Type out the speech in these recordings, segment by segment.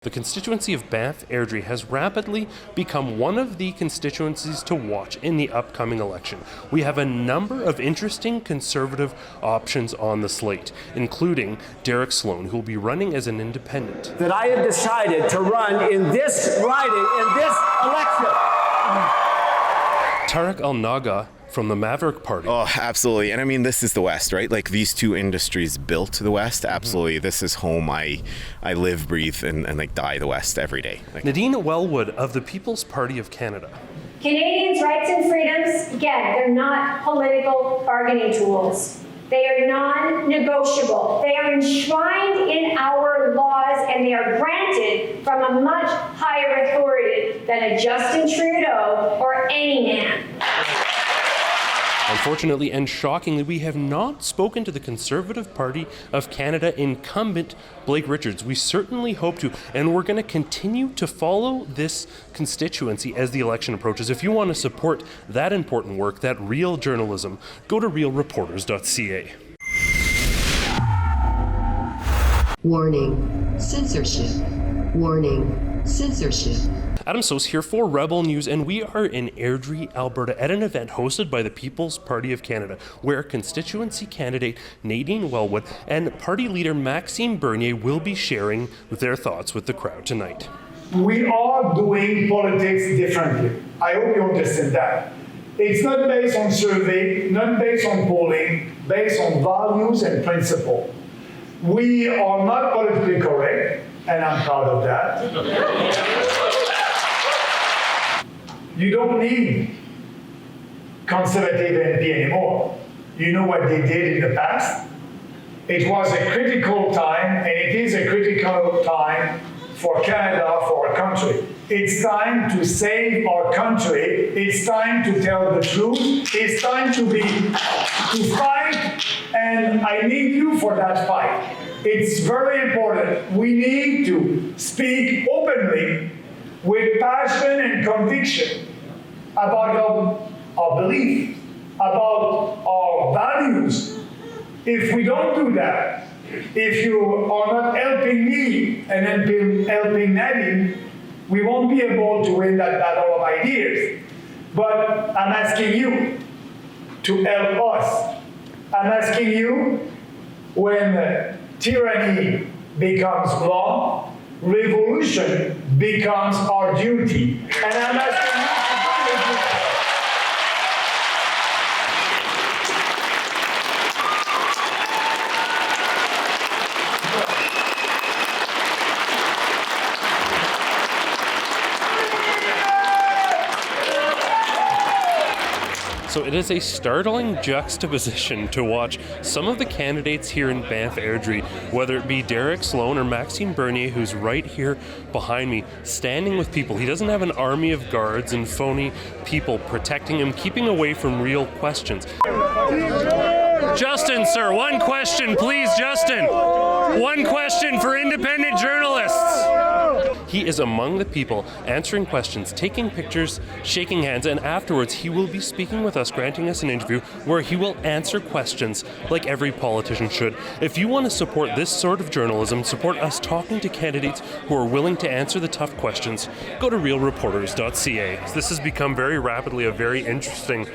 The constituency of Banff-Airdrie has rapidly become one of the constituencies to watch in the upcoming election. We have a number of interesting Conservative options on the slate, including Derek Sloan, who will be running as an independent. That I have decided to run in this riding, in this election. Tarek Al-Naga from the Maverick Party. Oh, absolutely. And I mean, this is the West, right? Like, these two industries built the West. Absolutely. Mm-hmm. This is home. I live, breathe, and like die the West every day. Nadine Wellwood of the People's Party of Canada. Canadians' rights and freedoms, again, they're not political bargaining tools. They are non-negotiable. They are enshrined in our laws, and they are granted from a much higher authority than a Justin Trudeau or any man. Unfortunately and shockingly, we have not spoken to the Conservative Party of Canada incumbent, Blake Richards. We certainly hope to, and we're going to continue to follow this constituency as the election approaches. If you want to support that important work, that real journalism, go to realreporters.ca. Warning, censorship. Warning, censorship. Adam Soos here for Rebel News, and we are in Airdrie, Alberta, at an event hosted by the People's Party of Canada, where constituency candidate Nadine Wellwood and party leader Maxime Bernier will be sharing their thoughts with the crowd tonight. We are doing politics differently. I hope you understand that. It's not based on survey, not based on polling, based on values and principle. We are not politically correct, and I'm proud of that. You don't need Conservative MP anymore. You know what they did in the past? It was a critical time, and it is a critical time for Canada, for our country. It's time to save our country. It's time to tell the truth. It's time to fight, and I need you for that fight. It's very important. We need to speak openly with passion and conviction about our belief, about our values. If we don't do that, if you are not helping me and helping Nadine, we won't be able to win that battle of ideas. But I'm asking you to help us. I'm asking you, when tyranny becomes law, revolution becomes our duty. And I'm asking you to do it. So it is a startling juxtaposition to watch some of the candidates here in Banff-Airdrie, whether it be Derek Sloan or Maxime Bernier, who's right here behind me, standing with people. He doesn't have an army of guards and phony people protecting him, keeping away from real questions. Justin, sir, one question, please, Justin. One question for independent journalists. He is among the people, answering questions, taking pictures, shaking hands, and afterwards he will be speaking with us, granting us an interview where he will answer questions like every politician should. If you want to support this sort of journalism, support us talking to candidates who are willing to answer the tough questions, go to realreporters.ca. This has become very rapidly a very interesting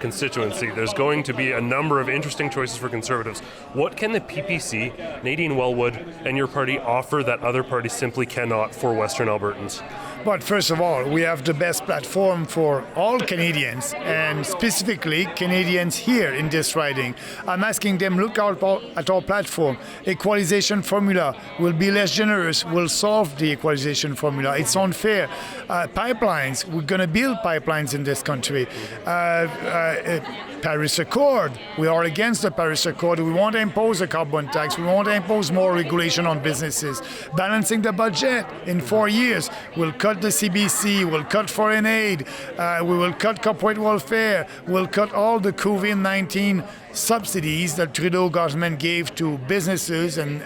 constituency. There's going to be a number of interesting choices for Conservatives. What can the PPC, Nadine Wellwood, and your party offer that other parties simply cannot for Western Albertans? But first of all, we have the best platform for all Canadians, and specifically Canadians here in this riding. I'm asking them, look out at our platform. Equalization formula will be less generous, will solve the equalization formula. It's unfair. Pipelines, we're going to build pipelines in this country. Paris Accord, we are against the Paris Accord. We want to impose a carbon tax. We want to impose more regulation on businesses. Balancing the budget in 4 years. We'll cut the CBC, we'll cut foreign aid, we will cut corporate welfare, we'll cut all the COVID-19 subsidies that Trudeau government gave to businesses and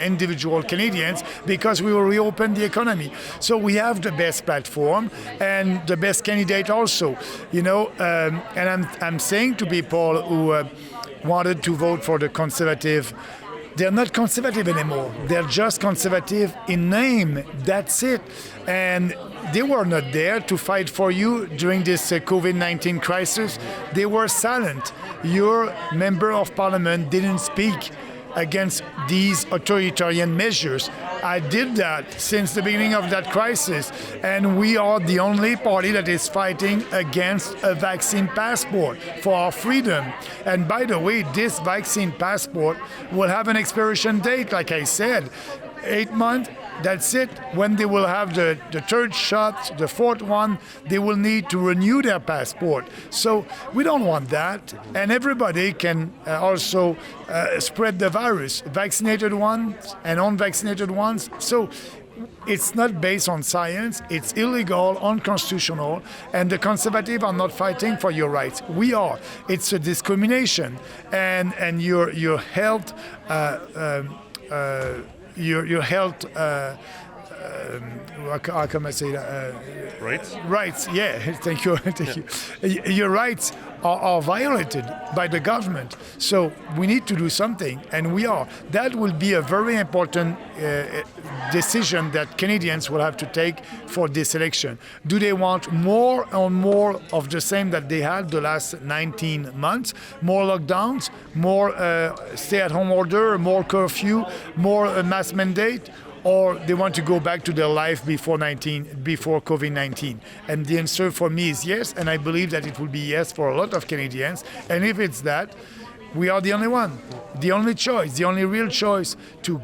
individual Canadians, because we will reopen the economy. So we have the best platform and the best candidate also, and I'm saying to people who wanted to vote for the Conservative they're not conservative anymore. They're just conservative in name. That's it. And they were not there to fight for you during this COVID-19 crisis. They were silent. Your member of parliament didn't speak against these authoritarian measures. I did that since the beginning of that crisis, and we are the only party that is fighting against a vaccine passport for our freedom. And by the way, this vaccine passport will have an expiration date, like I said, 8 months. That's it. When they will have the third shot, the fourth one, they will need to renew their passport. So we don't want that. And everybody can also spread the virus, vaccinated ones and unvaccinated ones. So it's not based on science. It's illegal, unconstitutional, and the conservatives are not fighting for your rights. We are. It's a discrimination, and your health. Your health, how can I say that? Rights? Rights, yeah, thank you. Your rights are violated by the government. So we need to do something, and we are. That will be a very important decision that Canadians will have to take for this election. Do they want more and more of the same that they had the last 19 months? More lockdowns, more stay-at-home order, more curfew, more mask mandate? Or they want to go back to their life before COVID-19? And the answer for me is yes, and I believe that it will be yes for a lot of Canadians. And if it's that, we are the only one, the only choice, the only real choice to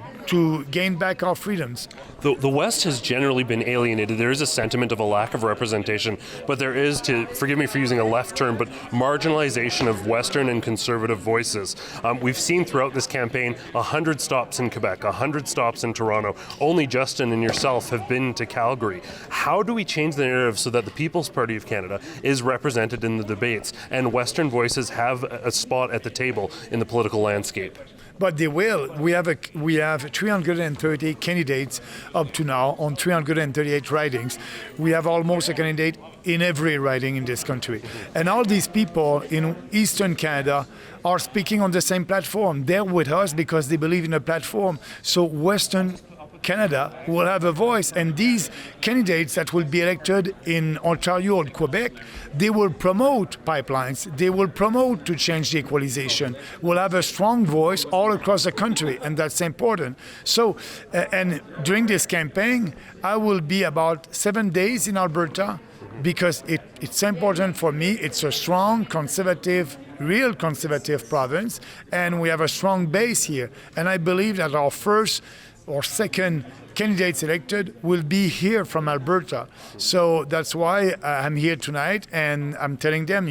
gain back our freedoms. The West has generally been alienated. There is a sentiment of a lack of representation, but there is, forgive me for using a left term, but marginalization of Western and conservative voices. We've seen throughout this campaign 100 stops in Quebec, 100 stops in Toronto. Only Justin and yourself have been to Calgary. How do we change the narrative so that the People's Party of Canada is represented in the debates and Western voices have a spot at the table in the political landscape? But they will. We have 330 candidates up to now on 338 ridings. We have almost a candidate in every riding in this country. And all these people in Eastern Canada are speaking on the same platform. They're with us because they believe in the platform. So Western Canada will have a voice, and these candidates that will be elected in Ontario or Quebec, they will promote pipelines, they will promote to change the equalization, will have a strong voice all across the country, and that's important. So, and during this campaign, I will be about 7 days in Alberta, because it's important for me. It's a strong, conservative, real conservative province, and we have a strong base here. And I believe that our first or second candidates elected will be here from Alberta. So that's why I'm here tonight, and I'm telling them,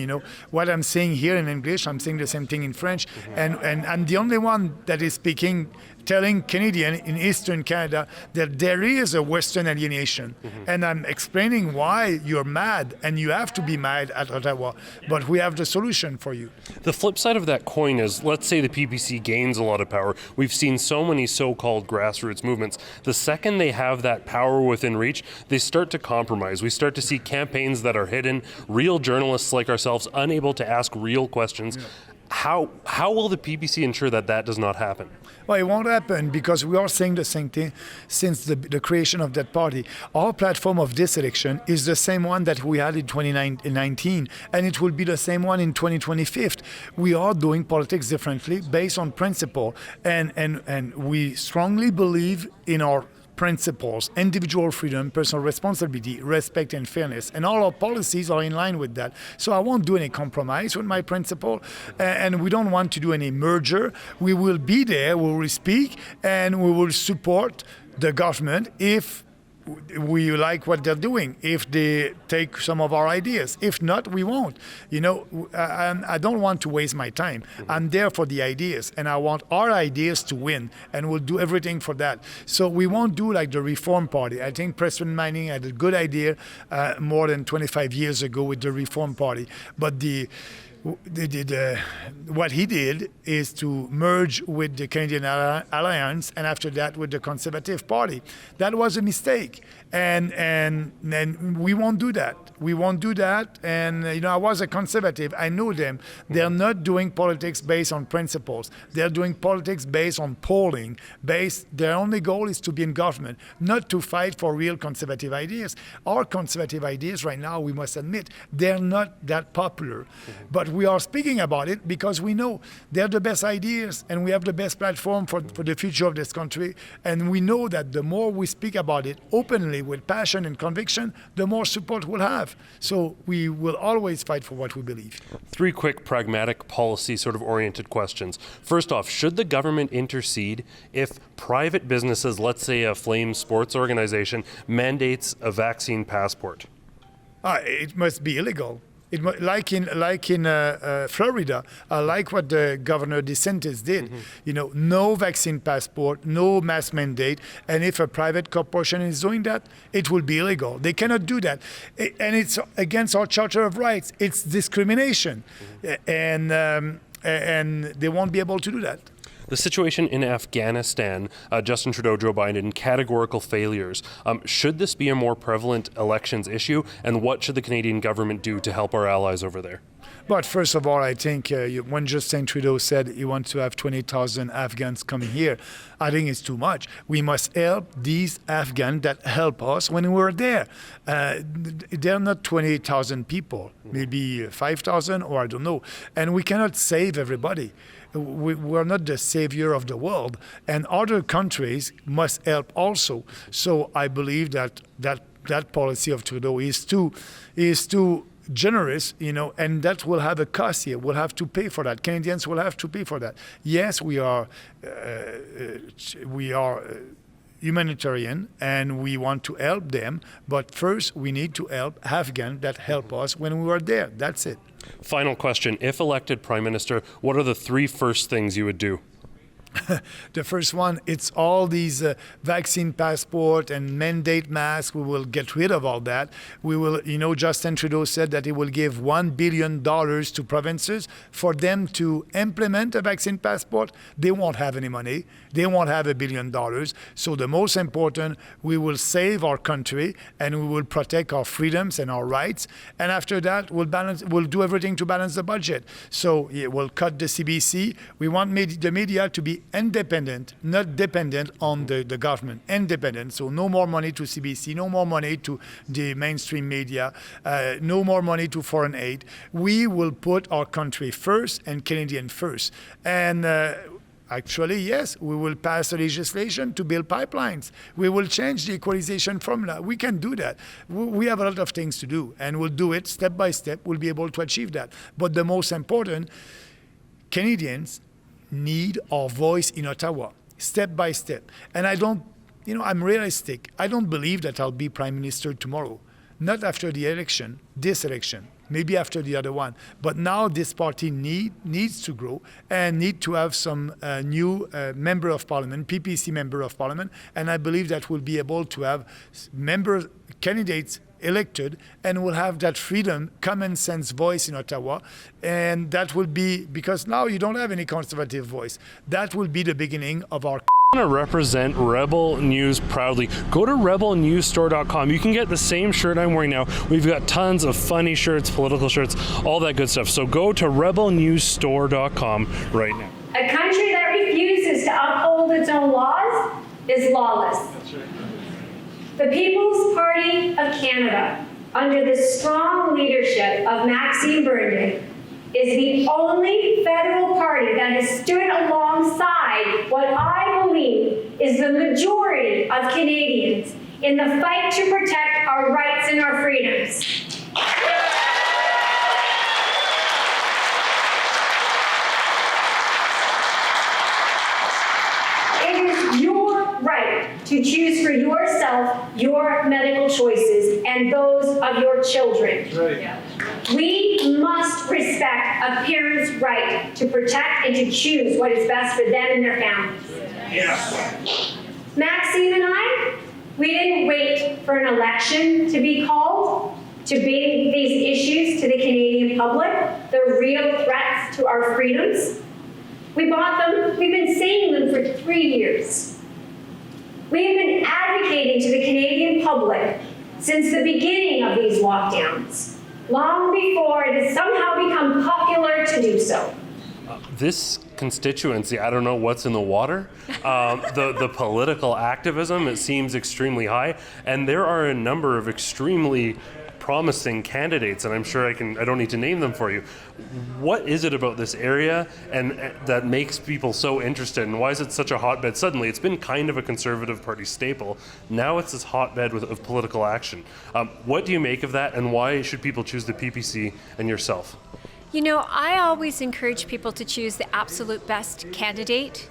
what I'm saying here in English, I'm saying the same thing in French, and I'm the only one that is telling Canadian in Eastern Canada that there is a Western alienation. And I'm explaining why you're mad, and you have to be mad at Ottawa, but we have the solution for you. The flip side of that coin is, let's say the PPC gains a lot of power. We've seen so many so-called grassroots movements. The second they have that power within reach, they start to compromise. We start to see campaigns that are hidden, real journalists like ourselves unable to ask real questions. Yeah. How will the PPC ensure that does not happen? Well, it won't happen because we are saying the same thing since the creation of that party. Our platform of this election is the same one that we had in 2019, and it will be the same one in 2025. We are doing politics differently based on principle, and we strongly believe in our principles: individual freedom, personal responsibility, respect, and fairness. And all our policies are in line with that. So I won't do any compromise with my principle, and we don't want to do any merger. We will be there, we will speak, and we will support the government if we like what they're doing, if they take some of our ideas. If not, we won't. I don't want to waste my time. I'm there for the ideas, and I want our ideas to win, and we'll do everything for that. So we won't do like the Reform Party. I think Preston Manning had a good idea more than 25 years ago with the Reform Party. But what he did is to merge with the Canadian Alliance, and after that with the Conservative Party. That was a mistake, and we won't do that. We won't do that. And I was a conservative. I know them. They're not doing politics based on principles. They're doing politics based on polling. Their only goal is to be in government, not to fight for real conservative ideas. Our conservative ideas right now, we must admit, they're not that popular. But we are speaking about it because we know they're the best ideas, and we have the best platform for the future of this country. And we know that the more we speak about it openly with passion and conviction, the more support we'll have. So we will always fight for what we believe. 3 quick pragmatic policy sort of oriented questions. First off, should the government intercede if private businesses, let's say a Flame sports organization, mandates a vaccine passport? It must be illegal. Like in Florida, like what the Governor DeSantis did. No vaccine passport, no mask mandate, and if a private corporation is doing that, it will be illegal. They cannot do that, and it's against our Charter of Rights. It's discrimination, and they won't be able to do that. The situation in Afghanistan, Justin Trudeau, Joe Biden, categorical failures. Should this be a more prevalent elections issue, and what should the Canadian government do to help our allies over there? But first of all, I think when Justin Trudeau said he wants to have 20,000 Afghans coming here, I think it's too much. We must help these Afghans that help us when we're there. They're not 20,000 people, maybe 5,000 or I don't know. And we cannot save everybody. We're not the savior of the world, and other countries must help also. So I believe that policy of Trudeau is too generous, and that will have a cost here. We'll have to pay for that. Canadians will have to pay for that. Yes, we are humanitarian, and we want to help them, but first we need to help Afghans that help us when we are there. That's it. Final question. If elected Prime Minister, what are the 3 first things you would do? The first one, it's all these vaccine passport and mandate masks. We will get rid of all that. We will, Justin Trudeau said that he will give $1 billion to provinces for them to implement a vaccine passport. They won't have any money. They won't have $1 billion. So the most important, we will save our country and we will protect our freedoms and our rights. And after that, we'll do everything to balance the budget. So we'll cut the CBC. We want the media to be independent, not dependent on the government. Independent. So no more money to CBC, no more money to the mainstream media, no more money to foreign aid. We will put our country first and Canadian first. And actually, yes, we will pass a legislation to build pipelines. We will change the equalization formula. We can do that. We have a lot of things to do, and we'll do it step by step. We'll be able to achieve that. But the most important, Canadians need our voice in Ottawa, step by step. And I'm realistic. I don't believe that I'll be Prime Minister tomorrow. Not after the election, this election, maybe after the other one. But now this party needs to grow and need to have some new member of parliament, PPC member of parliament. And I believe that we'll be able to have candidates elected, and we'll have that freedom, common sense voice in Ottawa. And that will be, because now you don't have any conservative voice, that will be the beginning of our I want to represent Rebel News proudly. Go to rebelnewsstore.com. You can get the same shirt I'm wearing now. We've got tons of funny shirts, political shirts, all that good stuff. So go to rebelnewsstore.com right now. A country that refuses to uphold its own laws is lawless. That's right. The People's Party of Canada, under the strong leadership of Maxime Bernier, is the only federal party that has stood alongside what I believe is the majority of Canadians in the fight to protect our rights and our freedoms. It is your right to choose for yourself your medical choices and those of your children. Right. Yeah. We must respect a parent's right to protect and to choose what is best for them and their families. Yes. Maxime and I, we didn't wait for an election to be called. to bring these issues to the Canadian public, the real threats to our freedoms. We bought them, we've been saying them for 3 years. We have been advocating to the Canadian public since the beginning of these lockdowns, long before it has somehow become popular to do so. This constituency, I don't know what's in the water. The political activism, it seems extremely high, and there are a number of extremely promising candidates, and I'm sure I don't need to name them for you. What is it about this area and that makes people so interested, and why is it such a hotbed? Suddenly, it's been kind of a Conservative Party staple. Now it's this hotbed of political action. What do you make of that, and why should people choose the PPC and yourself? You know, I always encourage people to choose the absolute best candidate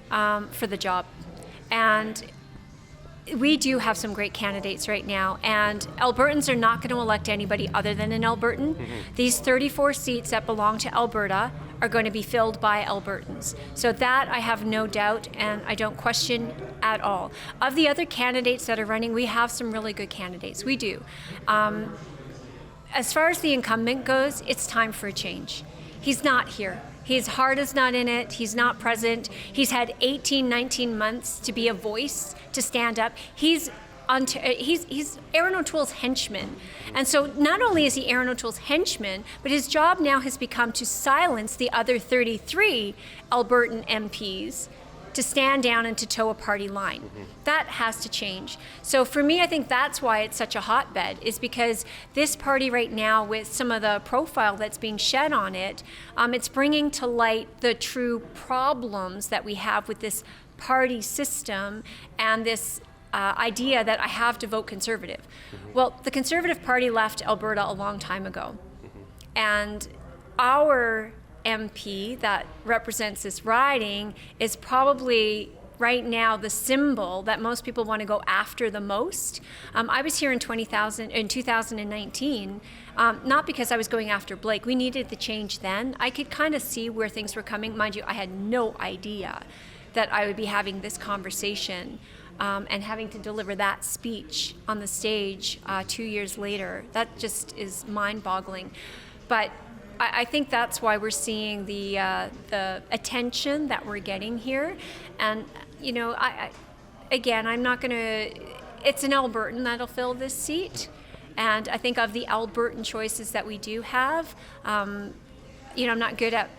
for the job. And we do have some great candidates right now, and Albertans are not going to elect anybody other than an Albertan. These 34 seats that belong to Alberta are going to be filled by Albertans. So that I have no doubt, and I don't question at all. Of the other candidates that are running, we have some really good candidates. We do. As far as the incumbent goes, it's time for a change. He's not here. His heart is not in it. He's not present. He's had 18, 19 months to be a voice, to stand up. He's Aaron O'Toole's henchman. And so not only is he Aaron O'Toole's henchman, but his job now has become to silence the other 33 Albertan MPs to stand down and to toe a party line. That has to change. So for me, I think that's why it's such a hotbed, is because this party right now, with some of the profile that's being shed on it, it's bringing to light the true problems that we have with this party system and this idea that I have to vote Conservative. Well, the Conservative Party left Alberta a long time ago. And our MP that represents this riding is probably right now the symbol that most people want to go after the most. I was here in 2019, not because I was going after Blake. We needed the change then. I could kind of see where things were coming. Mind you, I had no idea that I would be having this conversation and having to deliver that speech on the stage 2 years later. That just is mind-boggling. But I think that's why we're seeing the attention that we're getting here. And, you know, I'm not going to, it's an Albertan that'll fill this seat. And I think of the Albertan choices that we do have, you know, I'm not good at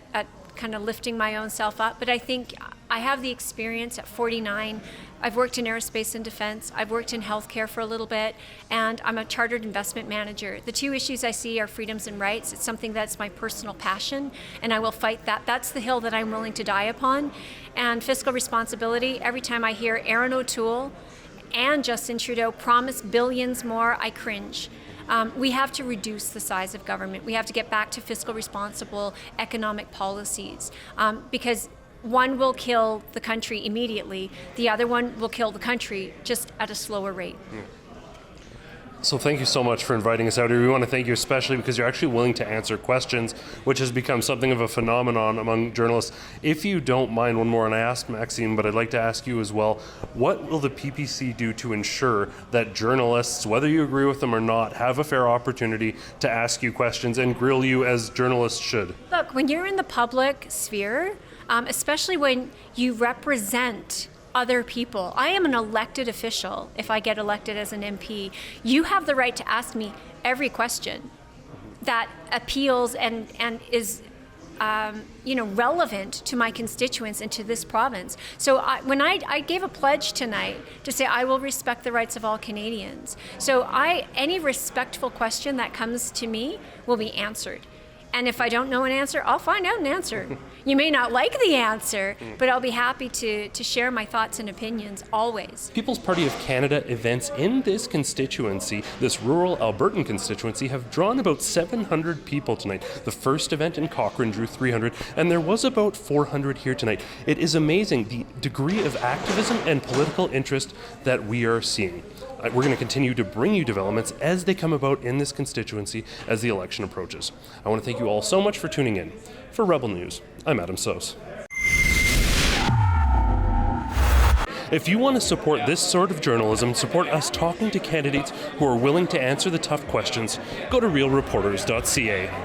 kind of lifting my own self up, but I think I have the experience at 49. I've worked in aerospace and defense. I've worked in healthcare for a little bit, and I'm a chartered investment manager. The two issues I see are freedoms and rights. It's something that's my personal passion, and I will fight that. That's the hill that I'm willing to die upon. And fiscal responsibility, every time I hear Aaron O'Toole and Justin Trudeau promise billions more, I cringe. We have to reduce the size of government. We have to get back to fiscal responsible economic policies, because one will kill the country immediately. The other one will kill the country just at a slower rate. So thank you so much for inviting us out here. We want to thank you especially because you're actually willing to answer questions, which has become something of a phenomenon among journalists. If you don't mind, one more, and I asked Maxime, but I'd like to ask you as well, what will the PPC do to ensure that journalists, whether you agree with them or not, have a fair opportunity to ask you questions and grill you as journalists should? Look, when you're in the public sphere, especially when you represent other people. I am an elected official if I get elected as an MP. You have the right to ask me every question that appeals and is relevant to my constituents and to this province. So when I gave a pledge tonight to say I will respect the rights of all Canadians. So any respectful question that comes to me will be answered. And if I don't know an answer, I'll find out an answer. You may not like the answer, but I'll be happy to share my thoughts and opinions always. People's Party of Canada events in this constituency, this rural Albertan constituency, have drawn about 700 people tonight. The first event in Cochrane drew 300, and there was about 400 here tonight. It is amazing the degree of activism and political interest that we are seeing. We're going to continue to bring you developments as they come about in this constituency as the election approaches. I want to thank you all so much for tuning in. For Rebel News, I'm Adam Soos. If you want to support this sort of journalism, support us talking to candidates who are willing to answer the tough questions, go to realreporters.ca.